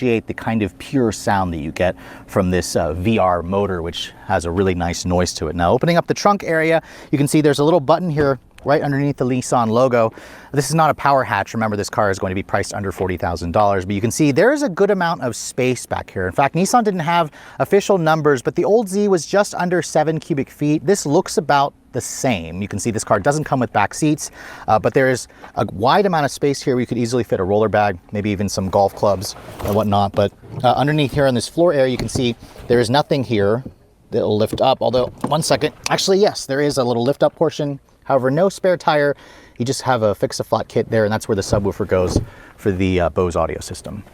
appreciate the kind of pure sound that you get from this VR motor, which has a really nice noise to it. Now, opening up the trunk area, you can see there's a little button here right underneath the Nissan logo. This is not a power hatch. Remember, this car is going to be priced under $40,000, but you can see there is a good amount of space back here. In fact, Nissan didn't have official numbers, but the old Z was just under 7 cubic feet. This looks about the same. You can see this car doesn't come with back seats, but there is a wide amount of space here where you could easily fit a roller bag, maybe even some golf clubs and whatnot. But underneath here on this floor area, you can see there is nothing here that will lift up. Although, one second, actually, yes, there is a little lift up portion. However, no spare tire. You just have a fix-a-flat kit there, and that's where the subwoofer goes for the Bose audio system.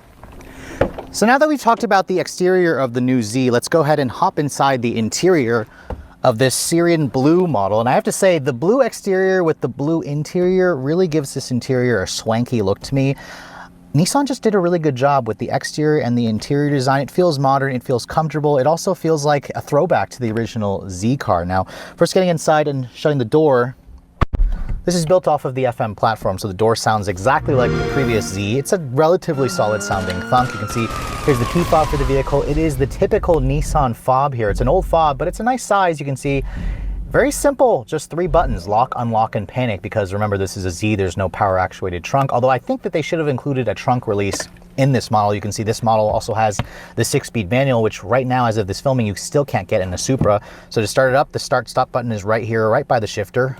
So now that we've talked about the exterior of the new Z, let's go ahead and hop inside the interior of this Syrian blue model. And I have to say, the blue exterior with the blue interior really gives this interior a swanky look to me. Nissan just did a really good job with the exterior and the interior design. It feels modern, it feels comfortable. It also feels like a throwback to the original Z car. Now, first getting inside and shutting the door, this is built off of the FM platform, so the door sounds exactly like the previous Z. It's a relatively solid sounding thunk. You can see here's the key fob for the vehicle. It is the typical Nissan fob here. It's an old fob, but it's a nice size. You can see very simple, just 3 buttons, lock, unlock, and panic, because remember, this is a Z, there's no power actuated trunk, although I think that they should have included a trunk release in this model. You can see this model also has the 6-speed manual, which right now, as of this filming, you still can't get in a Supra. So to start it up, the start-stop button is right here, right by the shifter.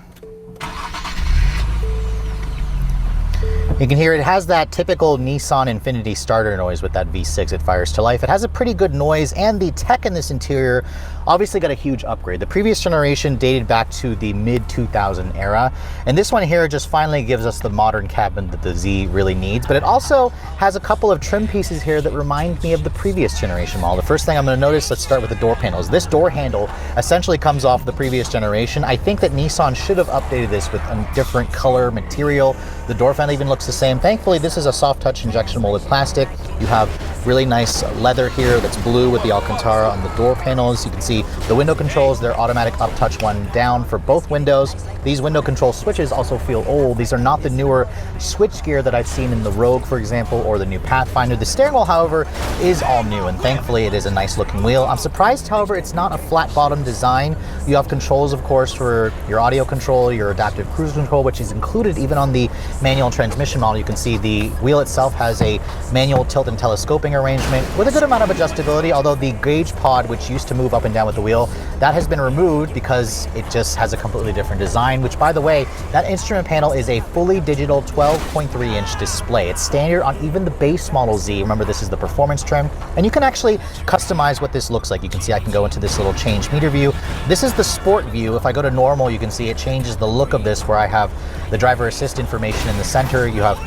You can hear it has that typical Nissan Infiniti starter noise with that V6 it fires to life. It has a pretty good noise, and the tech in this interior obviously got a huge upgrade. The previous generation dated back to the mid-2000 era, and this one here just finally gives us the modern cabin that the Z really needs, but it also has a couple of trim pieces here that remind me of the previous generation model. The first thing I'm going to notice, let's start with the door panels. This door handle essentially comes off the previous generation. I think that Nissan should have updated this with a different color material. The door fan even looks the same. Thankfully, this is a soft touch injection molded plastic. You have really nice leather here that's blue with the Alcantara on the door panels. You can see the window controls, they're automatic up touch one down for both windows. These window control switches also feel old. These are not the newer switch gear that I've seen in the Rogue, for example, or the new Pathfinder. The steering wheel, however, is all new, and thankfully it is a nice looking wheel. I'm surprised, however, it's not a flat bottom design. You have controls, of course, for your audio control, your adaptive cruise control, which is included even on the manual transmission model. You can see the wheel itself has a manual tilt and telescoping arrangement with a good amount of adjustability, although the gauge pod, which used to move up and down with the wheel, that has been removed because it just has a completely different design, which, by the way, that instrument panel is a fully digital 12.3-inch display. It's standard on even the base model Z. Remember, this is the performance trim, and you can actually customize what this looks like. You can see I can go into this little change meter view. This is the sport view. If I go to normal, you can see it changes the look of this, where I have the driver assist information in the center. You have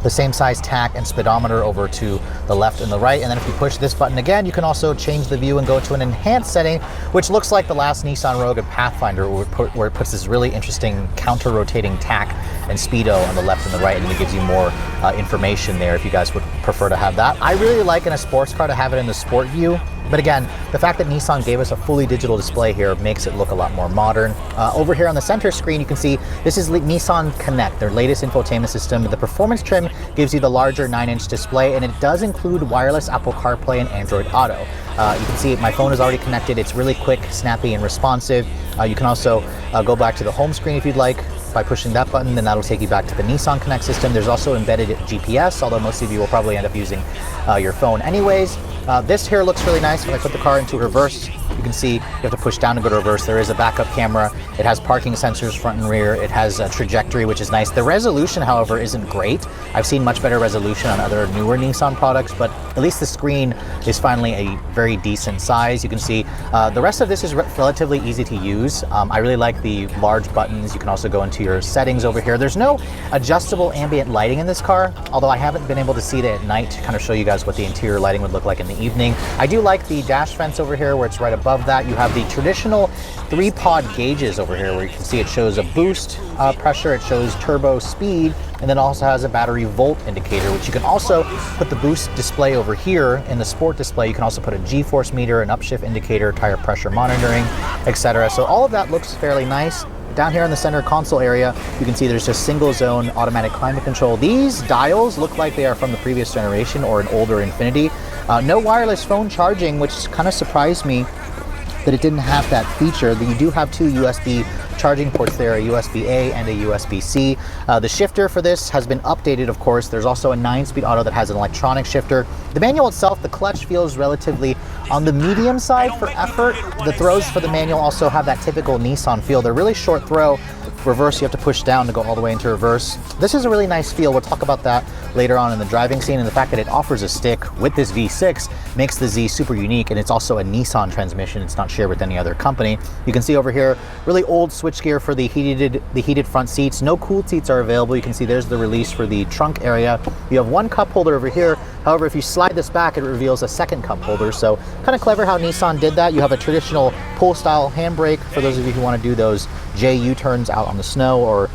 the same size tach and speedometer over to the left and the right, and then if you push this button again, you can also change the view and go to an enhanced setting, which looks like the last Nissan Rogue and Pathfinder, where it puts this really interesting counter-rotating tach and speedo on the left and the right, and then it gives you more information there if you guys would prefer to have that. I really like in a sports car to have it in the sport view. But again, the fact that Nissan gave us a fully digital display here makes it look a lot more modern. Over here on the center screen, you can see this is Nissan Connect, their latest infotainment system. The performance trim gives you the larger 9-inch display, and it does include wireless Apple CarPlay and Android Auto. You can see my phone is already connected. It's really quick, snappy, and responsive. You can also go back to the home screen if you'd like by pushing that button, then that'll take you back to the Nissan Connect system. There's also embedded GPS, although most of you will probably end up using your phone anyways. This here looks really nice. When I put the car into reverse, you can see you have to push down to go to reverse. There is a backup camera. It has parking sensors front and rear. It has a trajectory, which is nice. The resolution, however, isn't great. I've seen much better resolution on other newer Nissan products, but at least the screen is finally a very decent size. You can see the rest of this is relatively easy to use. I really like the large buttons. You can also go into your settings over here. There's no adjustable ambient lighting in this car, although I haven't been able to see it at night to kind of show you guys what the interior lighting would look like in the evening. I do like the dash vents over here where it's right above that. You have the traditional 3-pod gauges over here where you can see it shows a boost pressure, it shows turbo speed, and then also has a battery volt indicator, which you can also put the boost display over here in the sport display. You can also put a G-force meter, an upshift indicator, tire pressure monitoring, etc. So all of that looks fairly nice. down here in the center console area, you can see there's just single zone automatic climate control. These dials look like they are from the previous generation or an older Infiniti. No wireless phone charging, which kind of surprised me that it didn't have that feature. That you do have two USB charging ports there, a USB-A and a USB-C. The shifter for this has been updated, of course. There's also a 9-speed auto that has an electronic shifter. The manual itself, the clutch feels relatively on the medium side for effort. The throws for the manual also have that typical Nissan feel. They're really short throw. Reverse, you have to push down to go all the way into reverse. This is a really nice feel. We'll talk about that later on in the driving scene, and the fact that it offers a stick with this V6 makes the Z super unique, and it's also a Nissan transmission. It's not shared with any other company. You can see over here, really old switchgear for the heated front seats. No cooled seats are available. You can see there's the release for the trunk area. You have one cup holder over here. However, if you slide this back, it reveals a second cup holder. So kind of clever how Nissan did that. You have a traditional pull style handbrake for those of you who want to do those J U-turns out on the snow or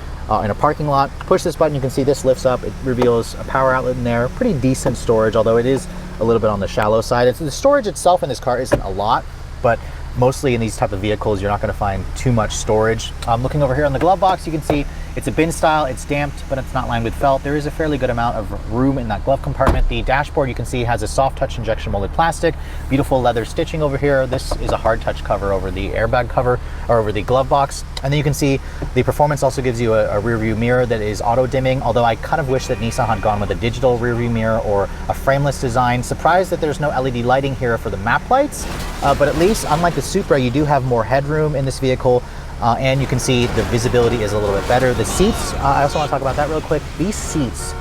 in a parking lot. Push this button, you can see this lifts up. It reveals a power outlet in there. Pretty decent storage, although it is a little bit on the shallow side. The storage itself in this car isn't a lot, but mostly in these type of vehicles, you're not going to find too much storage. Looking over here on the glove box, you can see it's a bin style, it's damped, but it's not lined with felt. There is a fairly good amount of room in that glove compartment. The dashboard, you can see, has a soft touch injection molded plastic, beautiful leather stitching over here. This is a hard touch cover over the airbag cover, or over the glove box. And then you can see the performance also gives you a rear view mirror that is auto dimming, although I kind of wish that Nissan had gone with a digital rear view mirror or a frameless design. Surprised that there's no LED lighting here for the map lights, but at least, unlike the Supra, you do have more headroom in this vehicle. And you can see the visibility is a little bit better. The seats, I also want to talk about that real quick. These seats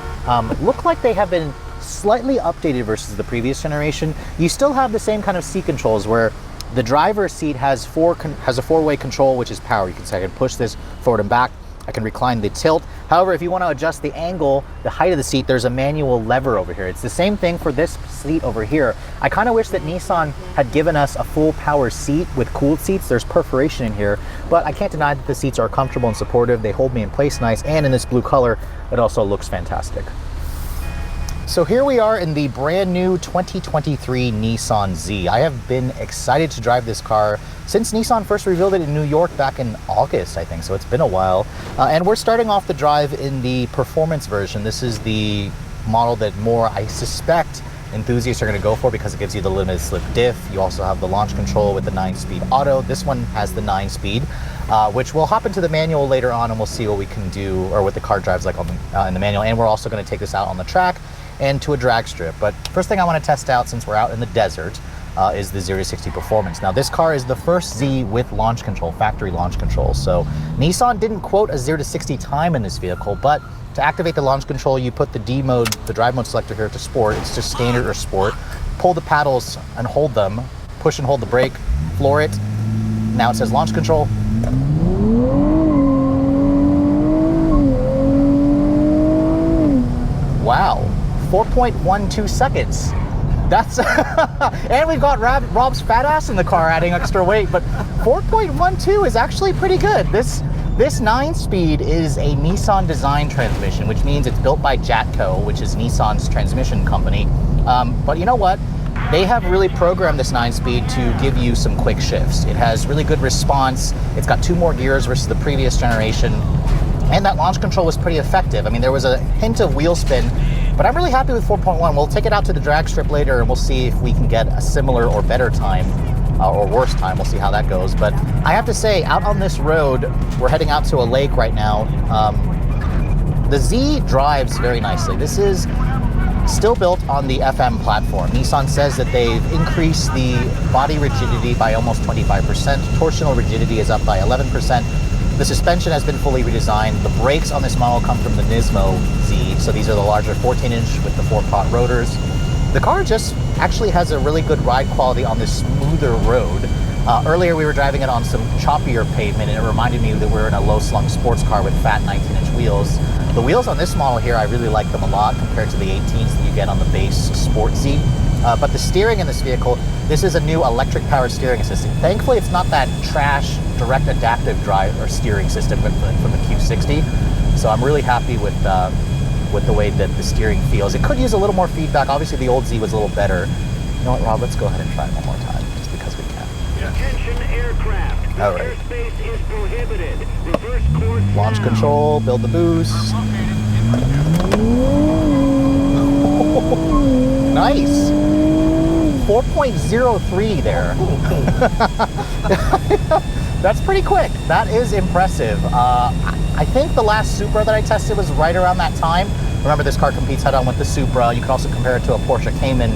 look like they have been slightly updated versus the previous generation. You still have the same kind of seat controls where the driver's seat has a 4-way control, which is power. You can say I can push this forward and back. I can recline the tilt. However, if you want to adjust the angle, the height of the seat, there's a manual lever over here. It's the same thing for this seat over here. I kind of wish that Nissan had given us a full power seat with cooled seats. There's perforation in here, but I can't deny that the seats are comfortable and supportive. They hold me in place nice, and in this blue color, it also looks fantastic. So here we are in the brand new 2023 Nissan Z. I have been excited to drive this car since Nissan first revealed it in New York back in August, I think, so it's been a while. And we're starting off the drive in the performance version. This is the model that more, I suspect, enthusiasts are going to go for because it gives you the limited slip diff. You also have the launch control with the 9-speed auto. This one has the 9-speed, which we'll hop into the manual later on and we'll see what we can do, or what the car drives like on the, in the manual. And we're also going to take this out on the track and to a drag strip. But first thing I want to test out, since we're out in the desert, is the 0-60 performance. Now this car is the first Z with launch control, factory launch control. So Nissan didn't quote a 0-60 time in this vehicle, but to activate the launch control, you put the D mode, the drive mode selector here to sport. It's just standard or sport. Pull the paddles and hold them, push and hold the brake, floor it. Now it says launch control. Wow, 4.12 seconds. That's, and we've got Rob's fat ass in the car adding extra weight, but 4.12 is actually pretty good. This 9-speed is a Nissan design transmission, which means it's built by Jatco, which is Nissan's transmission company. But you know what? They have really programmed this 9-speed to give you some quick shifts. It has really good response. It's got 2 more gears versus the previous generation. And that launch control was pretty effective. I mean, there was a hint of wheel spin, but I'm really happy with 4.1. We'll take it out to the drag strip later and we'll see if we can get a similar or better time, or worse time. We'll see how that goes. But I have to say, out on this road, we're heading out to a lake right now. The Z drives very nicely. This is still built on the FM platform. Nissan says that they've increased the body rigidity by almost 25%. Torsional rigidity is up by 11%. The suspension has been fully redesigned. The brakes on this model come from the Nismo Z, so these are the larger 14-inch with the 4-pot rotors. The car just actually has a really good ride quality on this smoother road. Earlier we were driving it on some choppier pavement, and it reminded me that we're in a low-slung sports car with fat 19-inch wheels. The wheels on this model here, I really like them a lot compared to the 18s that you get on the base Sport Z. But the steering in this vehicle, this is a new electric power steering system. Thankfully, it's not that trash direct adaptive drive or steering system from the Q60. So I'm really happy with the way that the steering feels. It could use a little more feedback. Obviously, the old Z was a little better. You know what, Rob? Let's go ahead and try it one more time, just because we can. Attention aircraft. All right. Airspace is prohibited. Reverse course Launch now. control, build the boost. Nice. 4.03 there. That's pretty quick. That is impressive. I think the last Supra that I tested was right around that time. Remember, this car competes head-on with the Supra. You can also compare it to a Porsche Cayman.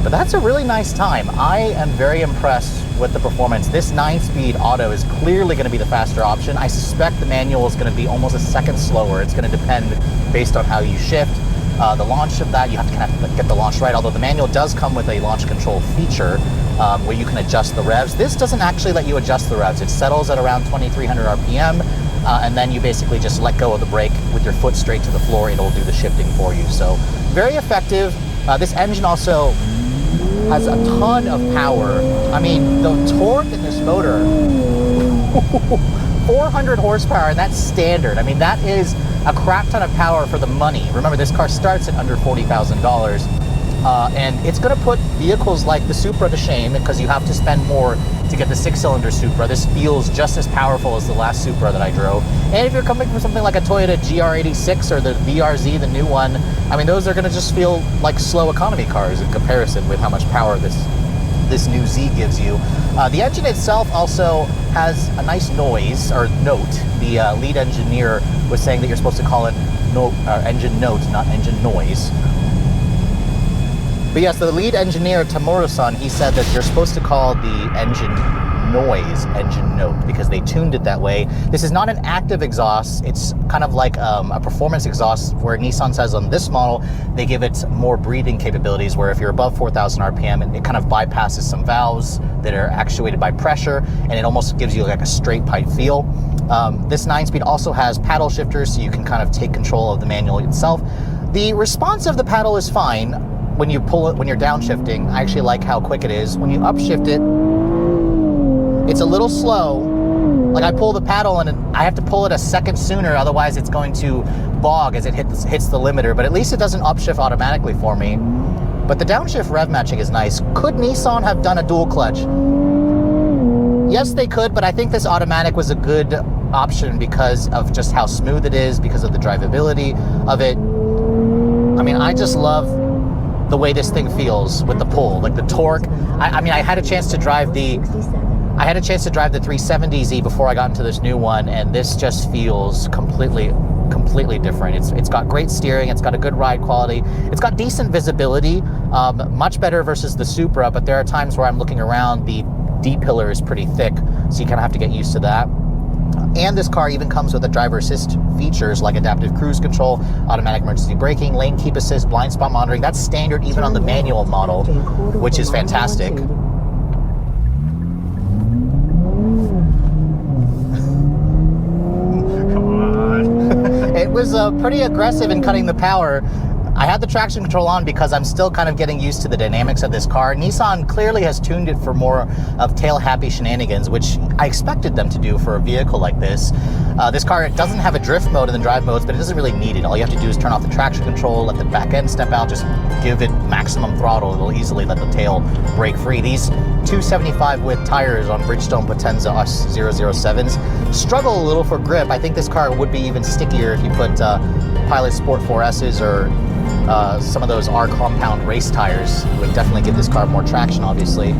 But that's a really nice time. I am very impressed with the performance. This 9-speed auto is clearly going to be the faster option. I suspect the manual is going to be almost a second slower. It's going to depend based on how you shift. The launch of that, you have to kind of get the launch right, although the manual does come with a launch control feature where you can adjust the revs. This doesn't actually let you adjust the revs. It settles at around 2,300 RPM, and then you basically just let go of the brake with your foot straight to the floor. It'll do the shifting for you. So very effective. This engine also has a ton of power. I mean, the torque in this motor, 400 horsepower, and that's standard. I mean, that is a crap ton of power for the money. Remember, this car starts at under $40,000, and it's going to put vehicles like the Supra to shame because you have to spend more to get the 6-cylinder Supra. This feels just as powerful as the last Supra that I drove. And if you're coming from something like a Toyota GR86 or the VRZ, the new one, I mean, those are going to just feel like slow economy cars in comparison with how much power this new Z gives you. The engine itself also has a nice noise, or note. The lead engineer was saying that you're supposed to call it engine note, not engine noise. But yes, the lead engineer, Tamura-san, he said that you're supposed to call the engine noise engine note because they tuned it that way. This is not an active exhaust. It's kind of like a performance exhaust where Nissan says on this model, they give it more breathing capabilities where if you're above 4,000 RPM, it kind of bypasses some valves that are actuated by pressure, and it almost gives you like a straight pipe feel. This 9-speed also has paddle shifters, so you can kind of take control of the manual itself. The response of the paddle is fine when you pull it, when you're downshifting. I actually like how quick it is. When you upshift it, it's a little slow. Like I pull the paddle and I have to pull it a second sooner, otherwise it's going to bog as it hits the limiter, but at least it doesn't upshift automatically for me. But the downshift rev matching is nice. Could Nissan have done a dual clutch? Yes, they could, but I think this automatic was a good option because of just how smooth it is, because of the drivability of it. I mean, I just love the way this thing feels with the pull, like the torque. I mean, I had a chance to drive the 370Z before I got into this new one, and this just feels completely different. It's got great steering, it's got a good ride quality, it's got decent visibility, much better versus the Supra, but there are times where I'm looking around, the D-pillar is pretty thick, so you kind of have to get used to that. And this car even comes with a driver assist features like adaptive cruise control, automatic emergency braking, lane keep assist, blind spot monitoring. That's standard even on the manual model, which is fantastic. It was pretty aggressive in cutting the power. I had the traction control on because I'm still kind of getting used to the dynamics of this car. Nissan clearly has tuned it for more of tail-happy shenanigans, which I expected them to do for a vehicle like this. This car, it doesn't have a drift mode in the drive modes, but it doesn't really need it. All you have to do is turn off the traction control, let the back end step out, just give it maximum throttle. It'll easily let the tail break free. These 275 width tires on Bridgestone Potenza S007s struggle a little for grip. I think this car would be even stickier if you put Pilot Sport 4S's or some of those R-compound race tires. It would definitely give this car more traction, obviously.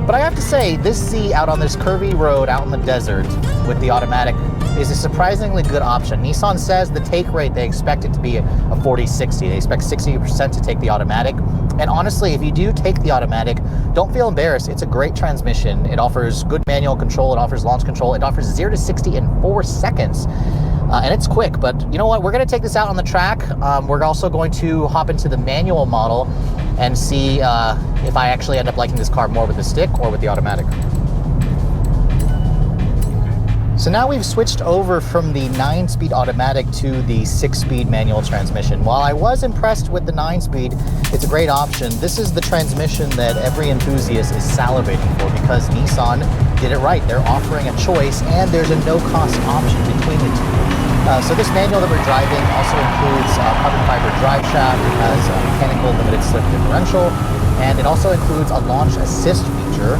But I have to say, this Z out on this curvy road out in the desert with the automatic is a surprisingly good option. Nissan says the take rate, they expect it to be a 40-60. They expect 60% to take the automatic. And honestly, if you do take the automatic, don't feel embarrassed. It's a great transmission. It offers good manual control. It offers launch control. It offers 0 to 60 in 4 seconds. And it's quick, but you know what? We're going to take this out on the track. We're also going to hop into the manual model and see if I actually end up liking this car more with the stick or with the automatic. So now we've switched over from the 9-speed automatic to the 6-speed manual transmission. While I was impressed with the 9-speed, it's a great option. This is the transmission that every enthusiast is salivating for because Nissan did it right. They're offering a choice and there's a no-cost option between the two. So this manual that we're driving also includes carbon fiber drive shaft. It has a mechanical limited slip differential, and it also includes a launch assist feature.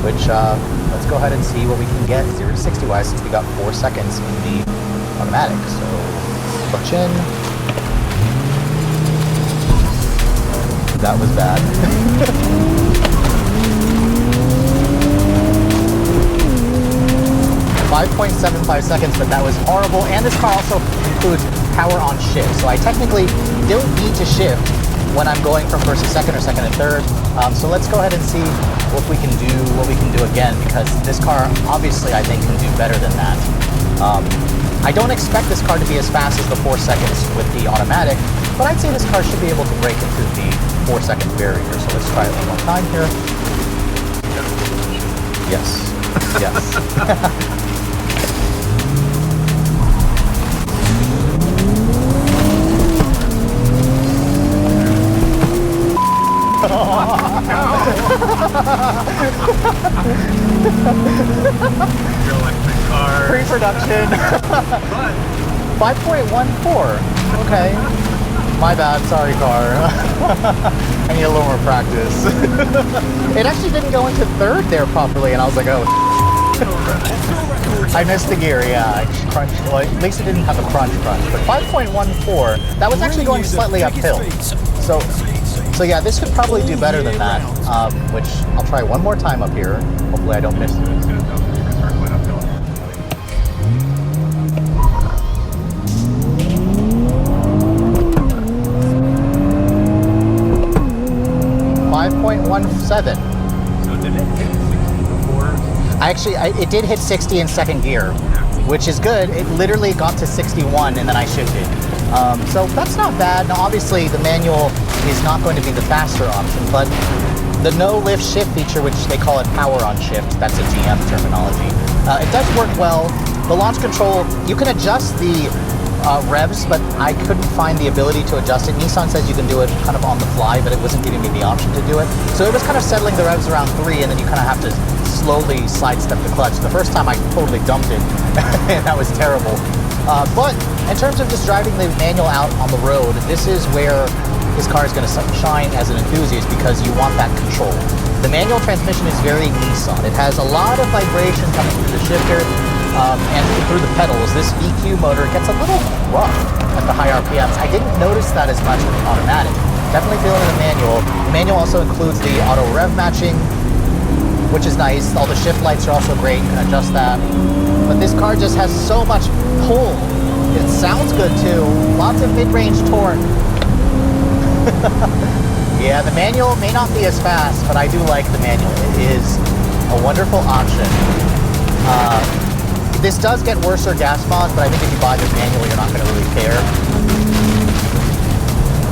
which let's go ahead and see what we can get 0 to 60 wise, since we got 4 seconds in the automatic. So clutch in. That was bad. 5.75 seconds, but that was horrible. And this car also includes power on shift, so I technically don't need to shift when I'm going from first to second or second and third. So let's go ahead and see what we can do again, because this car obviously I think can do better than that. I don't expect this car to be as fast as the 4 seconds with the automatic, but I'd say this car should be able to break into the 4-second barrier. So let's try it one more time here. Yes. Yes. Your electric car. Pre-production. 5.14. Okay. My bad. Sorry, car. I need a little more practice. It actually didn't go into third there properly, and I was like, oh. I missed the gear, yeah. I crunched. Well, at least it didn't have a crunch, but 5.14. That was actually going slightly uphill. So yeah, this could probably do better than that, which I'll try one more time up here. Hopefully I don't miss it. 5.17. So did it hit 60 before? It did hit 60 in second gear, which is good. It literally got to 61 and then I shifted. So that's not bad. Now obviously the manual is not going to be the faster option, but the no lift shift feature, which they call it power on shift, that's a GM terminology, it does work well. The launch control, you can adjust the revs, but I couldn't find the ability to adjust it. Nissan says you can do it kind of on the fly, but it wasn't giving me the option to do it. So it was kind of settling the revs around 3, and then you kind of have to slowly sidestep the clutch. The first time I totally dumped it, and that was terrible. But in terms of just driving the manual out on the road, this is where this car is going to shine as an enthusiast, because you want that control. The manual transmission is very Nissan. It has a lot of vibration coming through the shifter and through the pedals. This VQ motor gets a little rough at the high RPMs. I didn't notice that as much with the automatic. Definitely feeling the manual. The manual also includes the auto rev matching, which is nice. All the shift lights are also great. You can adjust that. But this car just has so much pull. It sounds good too. Lots of mid-range torque. Yeah, the manual may not be as fast, but I do like the manual. It is a wonderful option. This does get worse or gas mods, but I think if you buy the manual, you're not going to really care.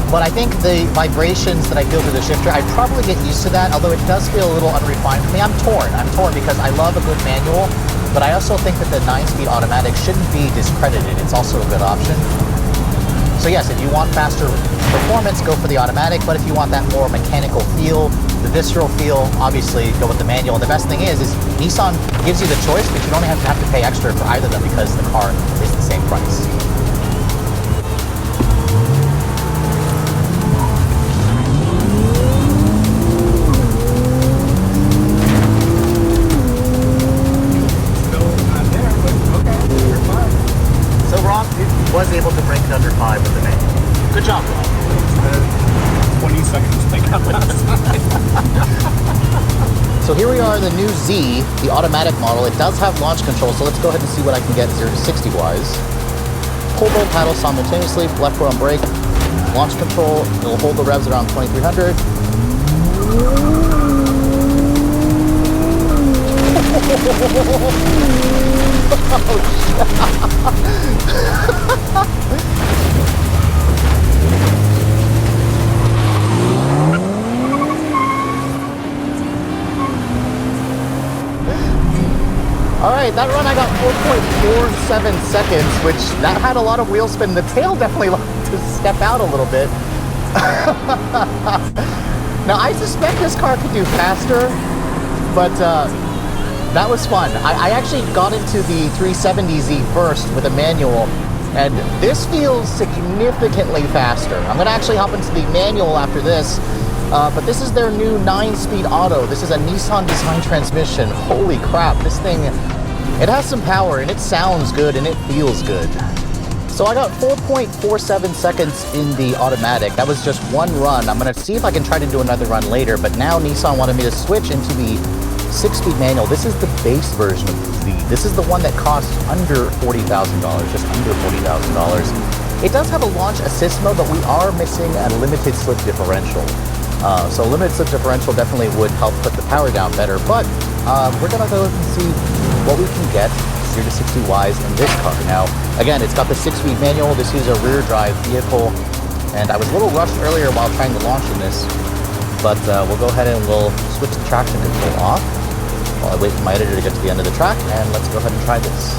But I think the vibrations that I feel through the shifter, I'd probably get used to that, although it does feel a little unrefined for me. I'm torn because I love a good manual, but I also think that the 9-speed automatic shouldn't be discredited. It's also a good option. So yes, if you want faster performance, go for the automatic, but if you want that more mechanical feel, the visceral feel, obviously go with the manual. And the best thing is Nissan gives you the choice, but you don't have to pay extra for either of them because the car is the same price. Was able to break it under 5 with the manual. Good job, Rob. 20 seconds to take out last time. So here we are, the new Z, the automatic model. It does have launch control, so let's go ahead and see what I can get 0 to 60 wise. Pull both paddles simultaneously, left foot on brake, launch control. It will hold the revs around 2300. All right, that run I got 4.47 seconds, which that had a lot of wheel spin. The tail definitely liked to step out a little bit. Now I suspect this car could do faster, but that was fun. I actually got into the 370Z first with a manual, and this feels significantly faster. I'm gonna actually hop into the manual after this, But this is their new 9-speed auto. This is a Nissan design transmission. Holy crap, this thing, it has some power and it sounds good and it feels good. So I got 4.47 seconds in the automatic. That was just one run. I'm gonna see if I can try to do another run later, but now Nissan wanted me to switch into the 6-speed manual. This is the base version of the Z. This is the one that costs under $40,000, just under $40,000. It does have a launch assist mode, but we are missing a limited slip differential. So limited slip differential definitely would help put the power down better, but we're gonna go and see what we can get 0 to 60 wise in this car. Now, again, it's got the 6-speed manual. This is a rear drive vehicle, and I was a little rushed earlier while trying to launch in this, but we'll go ahead and we'll switch the traction control off while I wait for my editor to get to the end of the track, and let's go ahead and try this.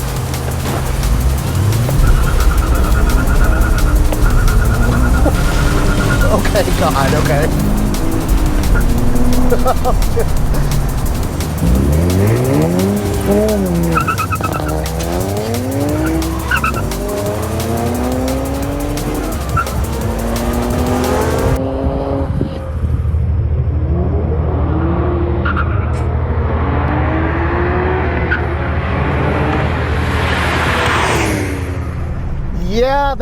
Okay, God, okay. Yeah,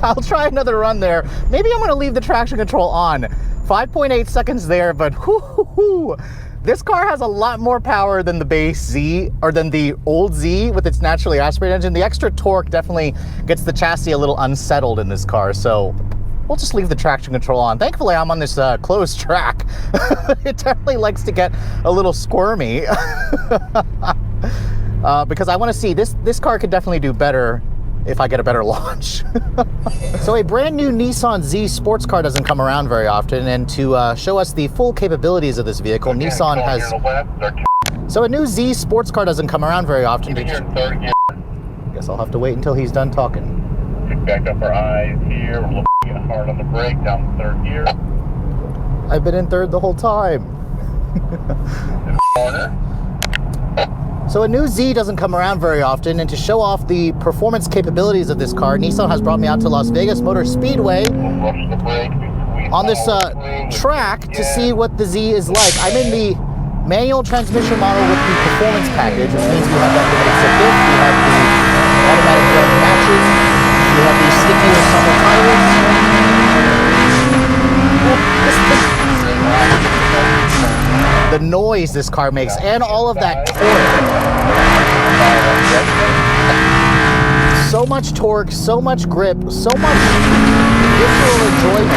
I'll try another run there. Maybe I'm going to leave the traction control on. 5.8 seconds there, but this car has a lot more power than the base Z, or than the old Z with its naturally aspirated engine. The extra torque definitely gets the chassis a little unsettled in this car, so we'll just leave the traction control on. Thankfully, I'm on this closed track. It definitely likes to get a little squirmy. Because I want to see, this car could definitely do better if I get a better launch. So a brand new Nissan Z sports car doesn't come around very often, and to show us the full capabilities of this vehicle, Nissan has... So a new Z sports car doesn't come around very often. Guess I'll have to wait until he's done talking. Pick back up our eyes here. We're looking hard on the brake down the 3rd gear. I've been in 3rd the whole time. Corner. So a new Z doesn't come around very often, and to show off the performance capabilities of this car, Nissan has brought me out to Las Vegas Motor Speedway We'll rush the brake. on this track to see what the Z is like. I'm in the manual transmission model with the performance package, which means we have that limited slip diff, we have the automatic brake matching, we have the stickier summer tires. The noise this car makes, and all of that torque. So much torque, so much grip, so much visceral enjoyment.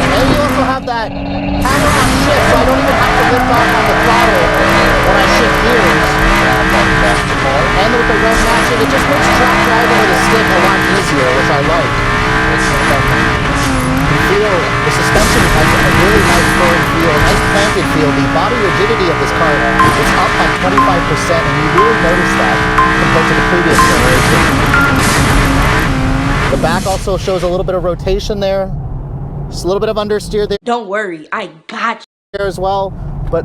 And you also have that power on shift, so I don't even have to lift off on the throttle when I shift gears. And with the run matching, it just makes track driving with a stick a lot easier, which I like. The suspension has a really nice firm feel, nice planted feel. The body rigidity of this car is up by 25%, and you really notice that compared to the previous generation. The back also shows a little bit of rotation there. Just a little bit of understeer there. Don't worry, I got There as well, but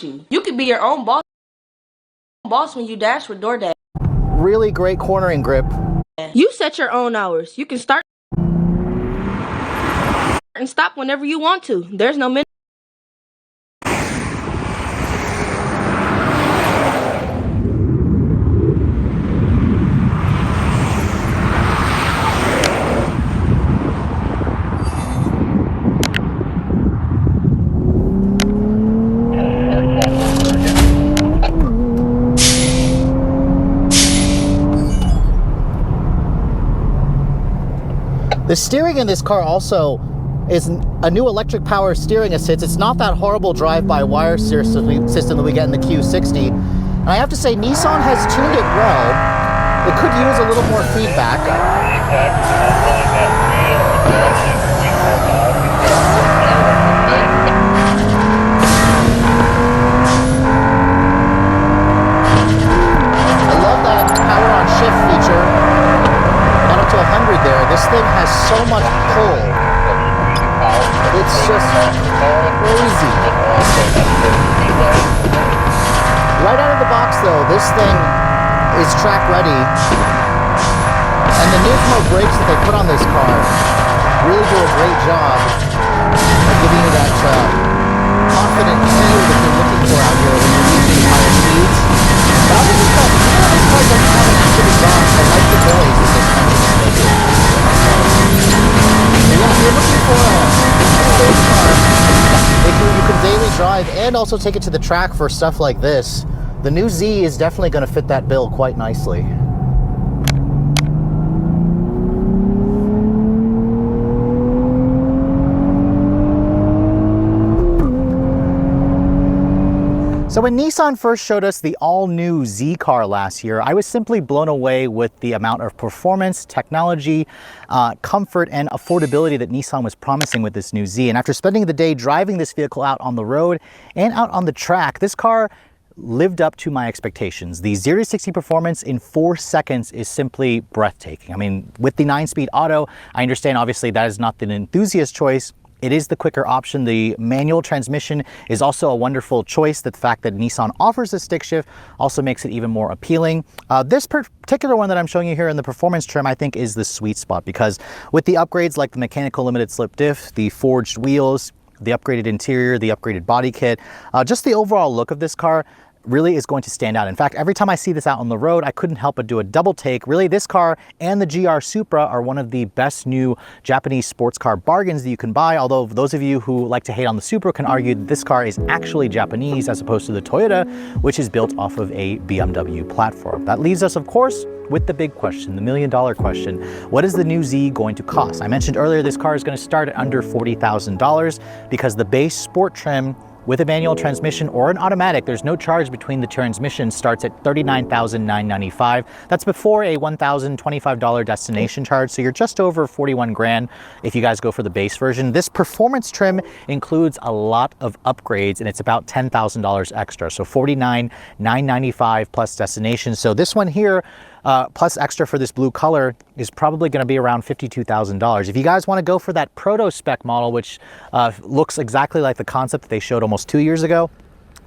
you. You can be your own boss when you dash with DoorDash. really great cornering grip. You set your own hours. You can start and stop whenever you want to. There's no minute. The steering in this car also is a new electric power steering assist. It's not that horrible drive-by-wire system that we get in the Q60. And I have to say, Nissan has tuned it well. It could use a little more feedback. I love that power on shift feature. Got up to 100 there. This thing has so much pull. It's just crazy. Right out of the box though, this thing is track ready. And the Nismo brakes that they put on this car really do a great job of giving you that confident feel that you're looking for out here when you're reaching higher speeds. But I'll give you some, this car doesn't have an active exhaust. I like the noise that this car is making. So yeah, if you're looking for a sports car, if you can daily drive and also take it to the track for stuff like this, the new Z is definitely going to fit that bill quite nicely. So when Nissan first showed us the all-new Z car last year, I was simply blown away with the amount of performance, technology, comfort, and affordability that Nissan was promising with this new Z. And after spending the day driving this vehicle out on the road and out on the track, this car lived up to my expectations. The 0 to 60 performance in 4 seconds is simply breathtaking. I mean, with the 9-speed auto, I understand obviously that is not the enthusiast choice. It is the quicker option. The manual transmission is also a wonderful choice. The fact that Nissan offers a stick shift also makes it even more appealing. This particular one that I'm showing you here in the performance trim, I think is the sweet spot, because with the upgrades like the mechanical limited slip diff, the forged wheels, the upgraded interior, the upgraded body kit, just the overall look of this car really is going to stand out. In fact, every time I see this out on the road, I couldn't help but do a double take. Really, this car and the GR Supra are one of the best new Japanese sports car bargains that you can buy, although those of you who like to hate on the Supra can argue that this car is actually Japanese as opposed to the Toyota, which is built off of a BMW platform. That leaves us, of course, with the big question, the million-dollar question. What is the new Z going to cost? I mentioned earlier this car is going to start at under $40,000 because the base sport trim with a manual transmission or an automatic, there's no charge between the transmissions, starts at $39,995. That's before a $1,025 destination charge, so you're just over 41 grand if you guys go for the base version. This performance trim includes a lot of upgrades, and it's about $10,000 extra, so $49,995 plus destination. So this one here, plus extra for this blue color, is probably going to be around $52,000. If you guys want to go for that proto spec model, which looks exactly like the concept that they showed almost 2 years ago,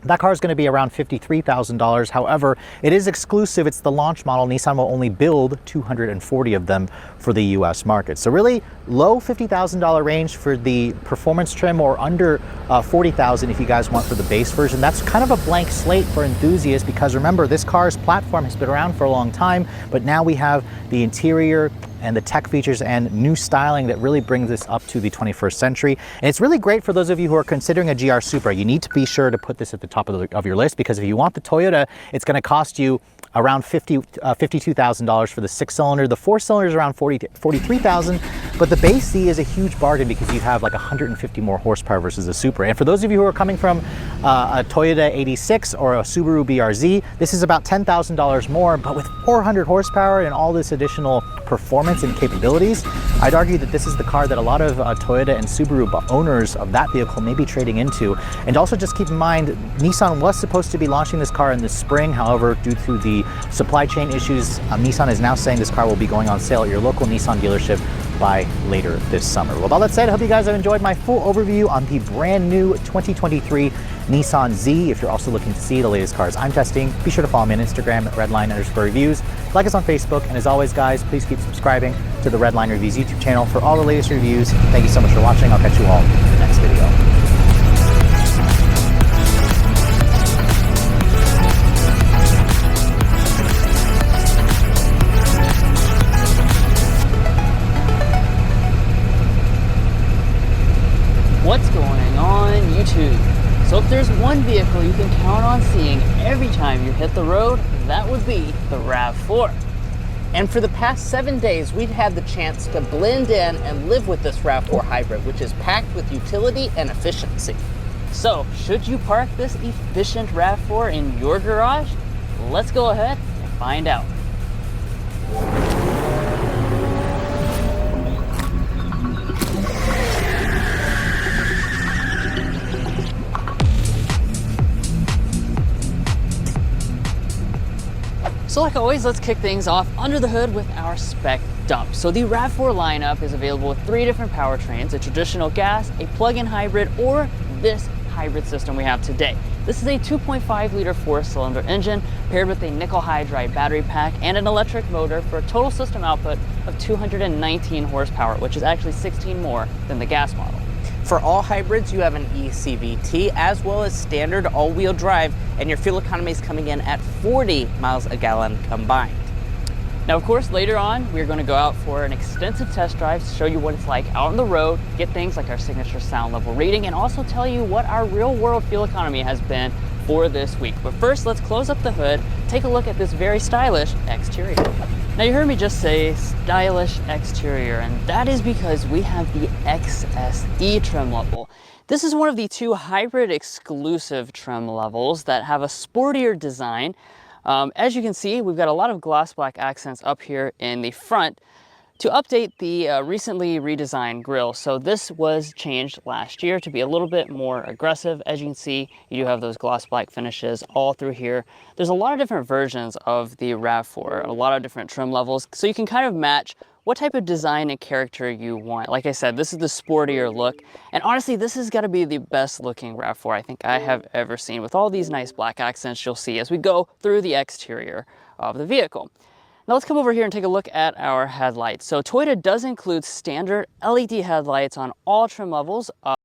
that car is going to be around $53,000. However, it is exclusive. It's the launch model. Nissan will only build 240 of them for the US market. So really low $50,000 range for the performance trim, or under $40,000 if you guys want for the base version. That's kind of a blank slate for enthusiasts, because remember, this car's platform has been around for a long time, but now we have the interior and the tech features and new styling that really brings this up to the 21st century. And it's really great for those of you who are considering a GR Supra. You need to be sure to put this at the top of your list, because if you want the Toyota, it's going to cost you around $52,000 for the 6-cylinder. The 4-cylinder is around $43,000, but the base Z is a huge bargain because you have like 150 more horsepower versus a Supra. And for those of you who are coming from a Toyota 86 or a Subaru BRZ, this is about $10,000 more, but with 400 horsepower and all this additional performance and capabilities, I'd argue that this is the car that a lot of Toyota and Subaru owners of that vehicle may be trading into. And also just keep in mind, Nissan was supposed to be launching this car in the spring. However, due to the supply chain issues, Nissan is now saying this car will be going on sale at your local Nissan dealership by later this summer. Well, with all that said, I hope you guys have enjoyed my full overview on the brand new 2023 Nissan Z. If you're also looking to see the latest cars I'm testing, be sure to follow me on Instagram at redline_reviews. Like us on Facebook, and as always, guys, please keep subscribing to the Redline Reviews YouTube channel for all the latest reviews. Thank you so much for watching. I'll catch you all in the next video. What's going on YouTube? So if there's one vehicle you can count on seeing every time you hit the road, that would be the RAV4. And for the past 7 days, we've had the chance to blend in and live with this RAV4 hybrid, which is packed with utility and efficiency. So should you park this efficient RAV4 in your garage? Let's go ahead and find out. So like always, let's kick things off under the hood with our spec dump. So the RAV4 lineup is available with 3 different powertrains: a traditional gas, a plug-in hybrid, or this hybrid system we have today. This is a 2.5 liter 4-cylinder engine paired with a nickel hydride battery pack and an electric motor for a total system output of 219 horsepower, which is actually 16 more than the gas model. For all hybrids, you have an eCVT as well as standard all-wheel drive, and your fuel economy is coming in at 40 miles a gallon combined. Now, of course, later on, we're going to go out for an extensive test drive to show you what it's like out on the road, get things like our signature sound level rating, and also tell you what our real-world fuel economy has been for this week. But first, let's close up the hood, take a look at this very stylish exterior. Now, you heard me just say stylish exterior, and that is because we have the XSE trim level. This is one of the 2 hybrid exclusive trim levels that have a sportier design. As you can see, we've got a lot of gloss black accents up here in the front to update the recently redesigned grille. So this was changed last year to be a little bit more aggressive. As you can see, you do have those gloss black finishes all through here. There's a lot of different versions of the RAV4, a lot of different trim levels, so you can kind of match what type of design and character you want. Like I said, this is the sportier look, and honestly, this has got to be the best looking RAV4 I think I have ever seen, with all these nice black accents you'll see as we go through the exterior of the vehicle. Now let's come over here and take a look at our headlights. So Toyota does include standard LED headlights on all trim levels.